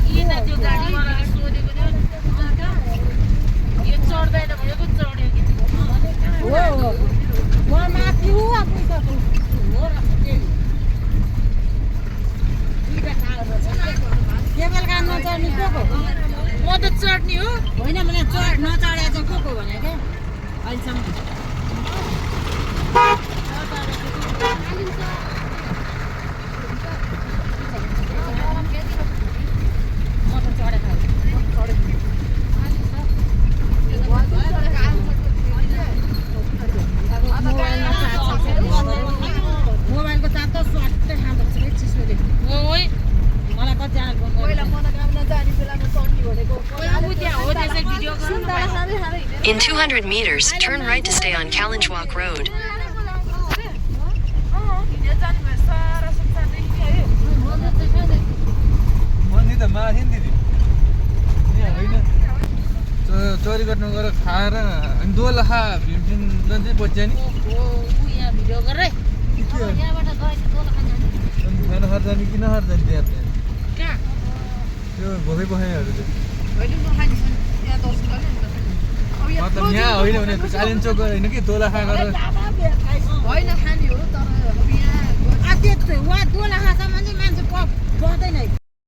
किन त्यो गाडीवाला सोधेको थियो यो चढ्दैन भनेको चढ्यो कि हो हो म माथि हो पुग्छु हो र केवल काम नचढ्ने को म त चढ्ने हो होइन मैले नचढे चाहिँ को भने क्या अहिलेसम्म म त चढेको मोबाइलको चार्ज त स्वाटै खाँदो रहेछ है चिसोले ओइ मलाई कतिजना फोन पहिला मनोकामना जाने बेलामा चढ्ने भनेको ऊ त्यहाँ हो त्यसै भिडियो गर्नु In 200 meters, turn right to stay on Kalinchwalk Road. मन्दी त माथि नि दिदी यहाँ होइन चोरी गर्नु गएर खाएर अनि दोलखा भीमसिन चाहिँ बच्चा नि ऊ यहाँ भिडियो गरे यहाँबाट गएछ दोलखा जाने अनि खाना खाएर जाने कि नखाएर जाने त्यहाँ कहाँ त्यो भोकै बसाइहरू चाहिँ होइन नखाने यहाँ दर्शन गर्ने नि त मतलब यहाँ होइन भने कालिम्चोक होइन कि दोलखा गरेर होइन खाने हो तर अब यहाँ त्यो वा दोलखासम्म चाहिँ मान्छे बस्दैन